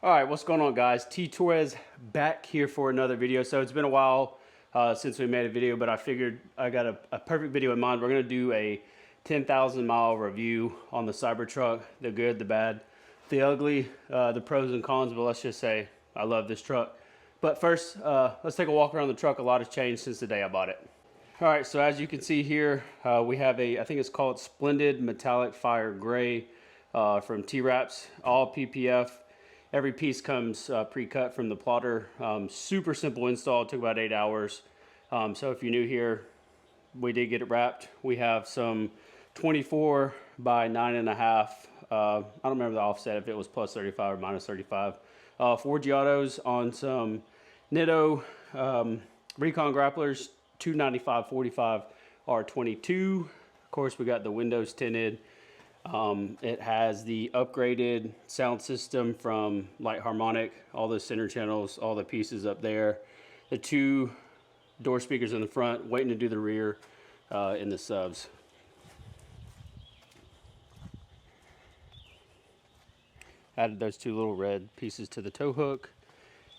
All right, what's going on, guys? T Torres back here for another video. So it's been a while since we made a video, but I figured I got a perfect video in mind. We're gonna do a 10,000 mile review on the Cybertruck, the good, the bad, the ugly, the pros and cons, but let's just say I love this truck. But first, let's take a walk around the truck. A lot has changed since the day I bought it. All right, so as you can see here, we have I think it's called Splendid Metallic Fire Gray from T-Raps, all PPF. Every piece comes pre-cut from the plotter. Super simple install, it took about 8 hours. So if you're new here, we did get it wrapped. We have some 24 by 9.5. I don't remember the offset, if it was plus 35 or minus 35. 4 Giottos on some Nitto Recon grapplers, 295/45 R22. Of course, we got the windows tinted. It has the upgraded sound system from Light Harmonic, all the center channels, all the pieces up there. The 2 door speakers in the front, waiting to do the rear in the subs. Added those 2 little red pieces to the tow hook.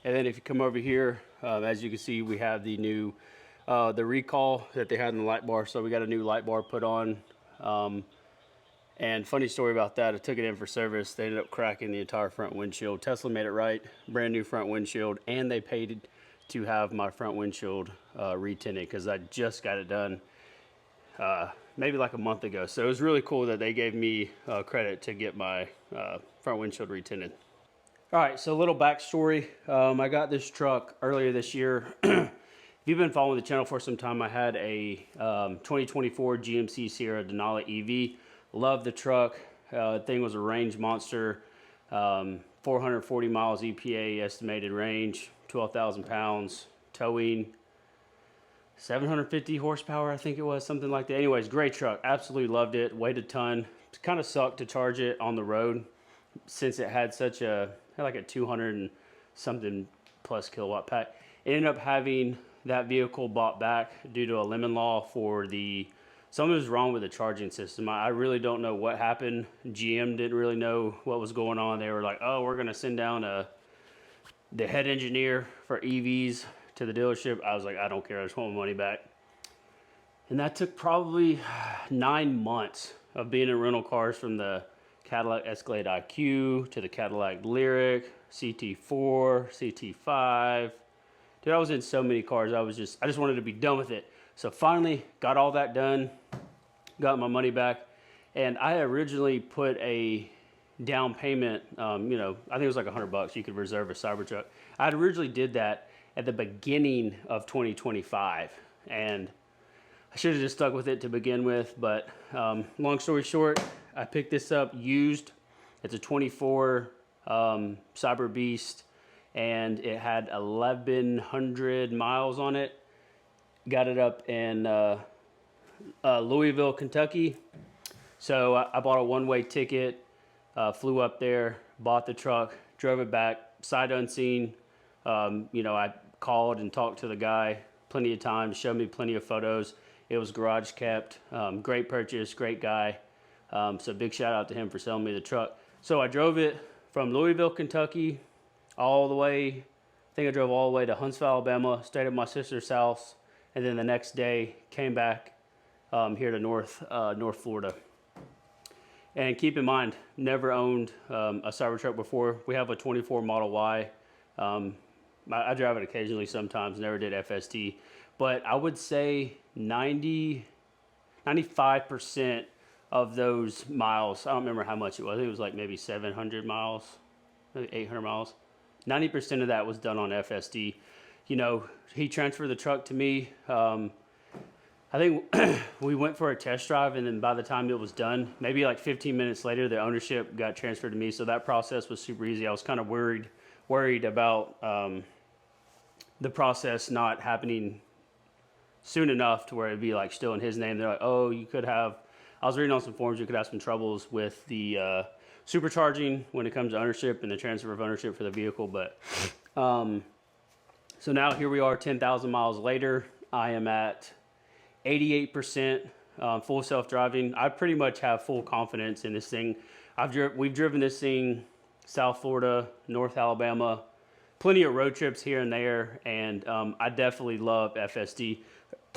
And then if you come over here, as you can see, we have the new, the recall that they had in the light bar. So we got a new light bar put on. And funny story about that, I took it in for service. They ended up cracking the entire front windshield. Tesla made it right, brand new front windshield, and they paid to have my front windshield retinted because I just got it done maybe like a month ago. So it was really cool that they gave me credit to get my front windshield retinted. All right, so a little backstory. I got this truck earlier this year. If you've been following the channel for some time, I had a 2024 GMC Sierra Denali EV. Love the truck. Thing was a range monster. 440 miles EPA estimated range, 12,000 pounds, towing, 750 horsepower, I think it was, something like that. Anyways, great truck. Absolutely loved it. Weighed a ton. It kind of sucked to charge it on the road since it had such like a 200 and something plus kilowatt pack. It ended up having that vehicle bought back due to a lemon law for something was wrong with the charging system. I really don't know what happened. GM didn't really know what was going on. They were like, oh, we're gonna send down the head engineer for EVs to the dealership. I was like, I don't care, I just want my money back. And that took probably 9 months of being in rental cars, from the Cadillac Escalade IQ to the Cadillac Lyriq, CT4, CT5. Dude, I was in so many cars. I just wanted to be done with it. So finally got all that done, got my money back. And I originally put a down payment, I think it was like $100. You could reserve a Cybertruck. I originally did that at the beginning of 2025. And I should have just stuck with it to begin with. But long story short, I picked this up used. It's a 24 Cyber Beast, and it had 1,100 miles on it. Got it up in Louisville, Kentucky. So I bought a one-way ticket, flew up there, bought the truck, drove it back, sight unseen. I called and talked to the guy plenty of times, showed me plenty of photos. It was garage kept. Great purchase, great guy. So big shout out to him for selling me the truck. So I drove it from Louisville, Kentucky, all the way, I think I drove all the way to Huntsville, Alabama, stayed at my sister's house, and then the next day came back here to North Florida. And keep in mind, never owned a Cybertruck before. We have a 24 Model Y. I drive it occasionally sometimes, never did FST. But I would say 95% of those miles, I don't remember how much it was. I think it was like maybe 700 miles, maybe 800 miles. 90% of that was done on FSD. He transferred the truck to me. I think we went for a test drive, and then by the time it was done, maybe like 15 minutes later, the ownership got transferred to me. So that process was super easy. I was kind of worried about the process not happening soon enough to where it'd be like still in his name. They're like, oh, you could have, I was reading on some forums, you could have some troubles with the supercharging when it comes to ownership and the transfer of ownership for the vehicle. But so now here we are 10,000 miles later. I am at 88% full self-driving. I pretty much have full confidence in this thing. We've driven this thing South Florida, North Alabama, plenty of road trips here and there, and I definitely love FSD.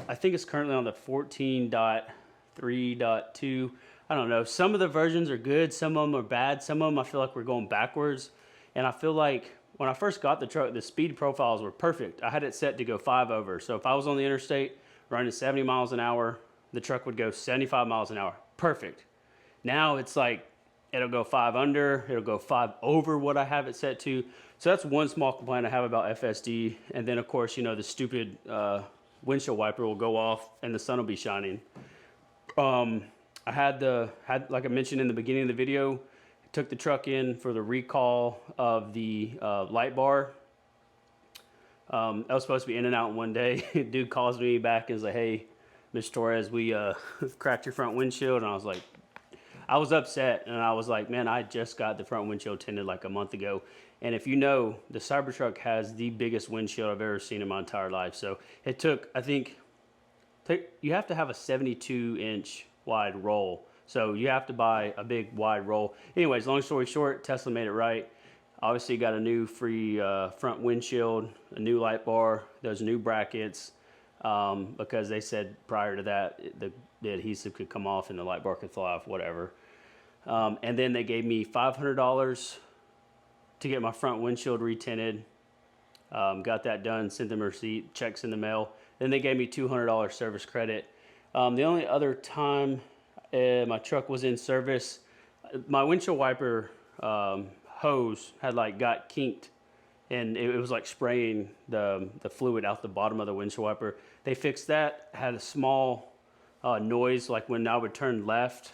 I think it's currently on the 14.3.2. I don't know. Some of the versions are good, some of them are bad, some of them I feel like we're going backwards, and I feel like when I first got the truck, the speed profiles were perfect. I had it set to go 5 over, so if I was on the interstate running 70 miles an hour, the truck would go 75 miles an hour. Perfect. Now it's like it'll go 5 under, it'll go 5 over what I have it set to. So that's one small complaint I have about FSD. And then of course, you know, the stupid windshield wiper will go off and the sun will be shining. I had like I mentioned in the beginning of the video, took the truck in for the recall of the light bar. I was supposed to be in and out in one day. Dude calls me back and is like, hey, Mr. Torres, we cracked your front windshield. And I was like, I was upset, and I was like, man, I just got the front windshield tinted like a month ago. And if you know, the Cybertruck has the biggest windshield I've ever seen in my entire life. So it took, I think, you have to have a 72-inch wide roll. So you have to buy a big wide roll. Anyways, long story short, Tesla made it right. Obviously got a new free front windshield, a new light bar, those new brackets, because they said prior to that, the adhesive could come off and the light bar could fly off, whatever. And then they gave me $500 to get my front windshield retinted. Got that done, sent them a receipt, checks in the mail. Then they gave me $200 service credit. The only other time my truck was in service, my windshield wiper hose had like got kinked, and it was like spraying the fluid out the bottom of the windshield wiper. They fixed that, had a small noise like when I would turn left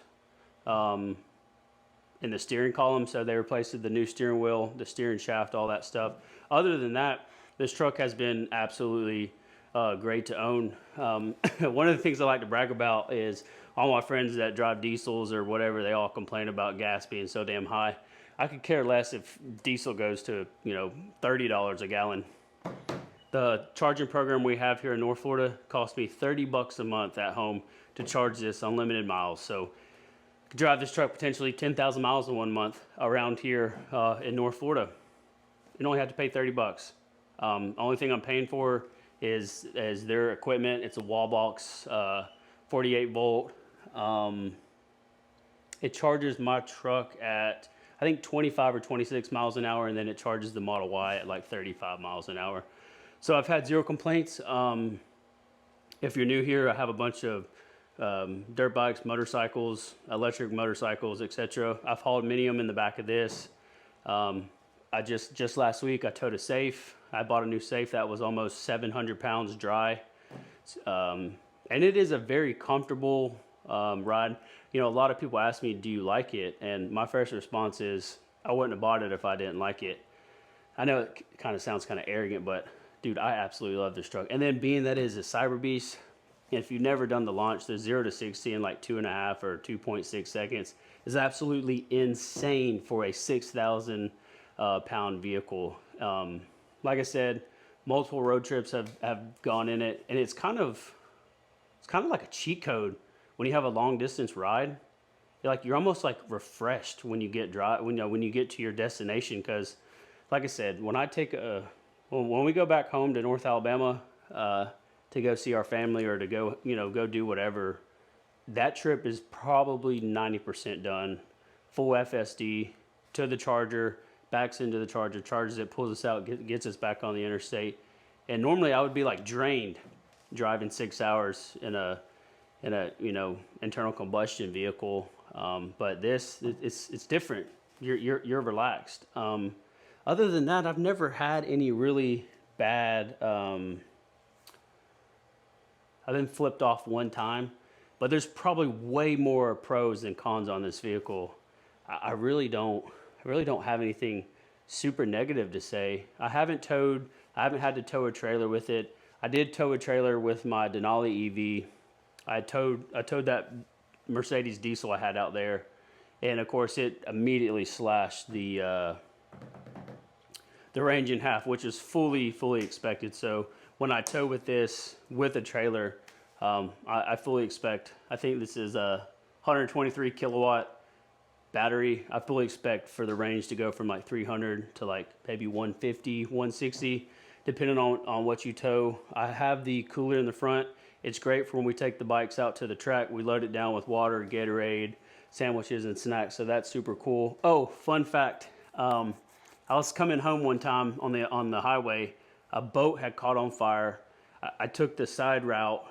in the steering column, so they replaced the new steering wheel, the steering shaft, all that stuff. Other than that, this truck has been absolutely great to own. One of the things I like to brag about is all my friends that drive diesels or whatever, they all complain about gas being so damn high. I could care less if diesel goes to, you know, $30 a gallon. The charging program we have here in North Florida cost me $30 a month at home to charge this unlimited miles. So I could drive this truck potentially 10,000 miles in 1 month around here in North Florida. You only have to pay $30. Only thing I'm paying for is their equipment. It's a wall box, 48 volt. It charges my truck at, I think 25 or 26 miles an hour, and then it charges the Model Y at like 35 miles an hour. So I've had zero complaints. If you're new here, I have a bunch of dirt bikes, motorcycles, electric motorcycles, etc. I've hauled many of them in the back of this. I just last week I towed a safe. I bought a new safe that was almost 700 pounds dry. And it is a very comfortable ride. You know, a lot of people ask me, do you like it? And my first response is, I wouldn't have bought it if I didn't like it. I know it kind of sounds kind of arrogant, but dude, I absolutely love this truck. And then being that it is a Cyber Beast, and if you've never done the launch, the 0 to 60 in like 2.5 or 2.6 seconds is absolutely insane for a 6,000 pound vehicle. Like I said, multiple road trips have gone in it, and it's kind of like a cheat code when you have a long distance ride. You're almost like refreshed when you get when you get to your destination, because like I said, when we go back home to North Alabama to go see our family or to go do whatever, that trip is probably 90% done. Full FSD to the charger, backs into the charger, charges it, pulls us out, gets us back on the interstate. And normally I would be like drained driving 6 hours in a internal combustion vehicle, but this it's different. You're relaxed. Other than that, I've never had any really bad. I've been flipped off one time, but there's probably way more pros than cons on this vehicle. I really don't have anything super negative to say. I haven't had to tow a trailer with it. I did tow a trailer with my Denali EV. I towed that Mercedes diesel I had out there, and of course it immediately slashed the range in half, which is fully expected. So when I tow with this with a trailer, I fully expect. I think this is a 123 kilowatt battery. I fully expect for the range to go from like 300 to like maybe 150, 160, depending on what you tow. I have the cooler in the front. It's great for when we take the bikes out to the track. We load it down with water, Gatorade, sandwiches, and snacks. So that's super cool. Oh, fun fact. I was coming home one time on the highway. A boat had caught on fire. I took the side route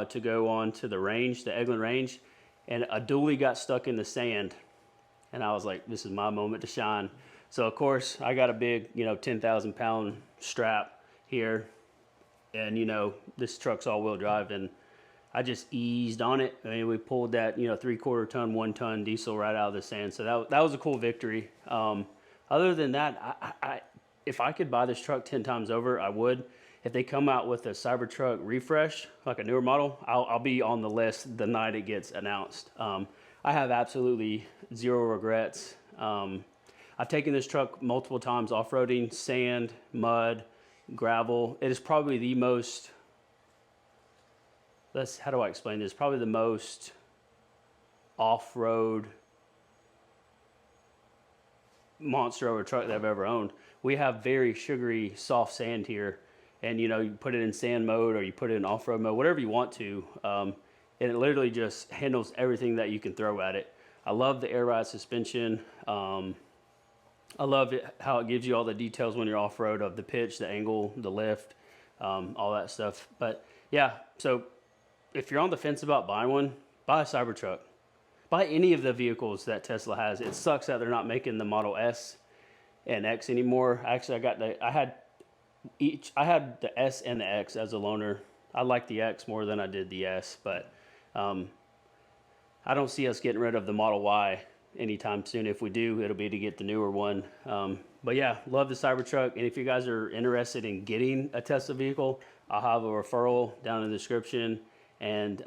to go on to the range, the Eglin Range, and a dually got stuck in the sand. And I was like, this is my moment to shine. So of course I got a big, 10,000 pound strap here. And this truck's all wheel drive, and I just eased on it. I mean, we pulled that, 3/4 ton, 1 ton diesel right out of the sand. So that was a cool victory. Other than that, if I could buy this truck 10 times over, I would. If they come out with a Cybertruck refresh, like a newer model, I'll be on the list the night it gets announced. I have absolutely zero regrets. I've taken this truck multiple times off-roading, sand, mud, gravel. It is probably the most, how do I explain this? Probably the most off-road monster of a truck that I've ever owned. We have very sugary, soft sand here, and you put it in sand mode or you put it in off-road mode, whatever you want to, and it literally just handles everything that you can throw at it. I love the air ride suspension. I love it how it gives you all the details when you're off-road of the pitch, the angle, the lift, all that stuff. But yeah, so if you're on the fence about buying one, buy a Cybertruck. Buy any of the vehicles that Tesla has. It sucks that they're not making the Model S and X anymore. Actually, I had the S and the X as a loaner. I like the X more than I did the S, but I don't see us getting rid of the Model Y anytime soon. If we do, it'll be to get the newer one. But yeah, love the Cybertruck. And if you guys are interested in getting a Tesla vehicle, I'll have a referral down in the description. And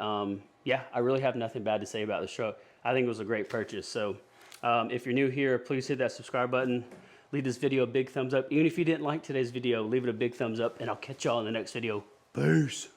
yeah, I really have nothing bad to say about this truck. I think it was a great purchase. So if you're new here, please hit that subscribe button. Leave this video a big thumbs up. Even if you didn't like today's video, leave it a big thumbs up, and I'll catch y'all in the next video. Peace.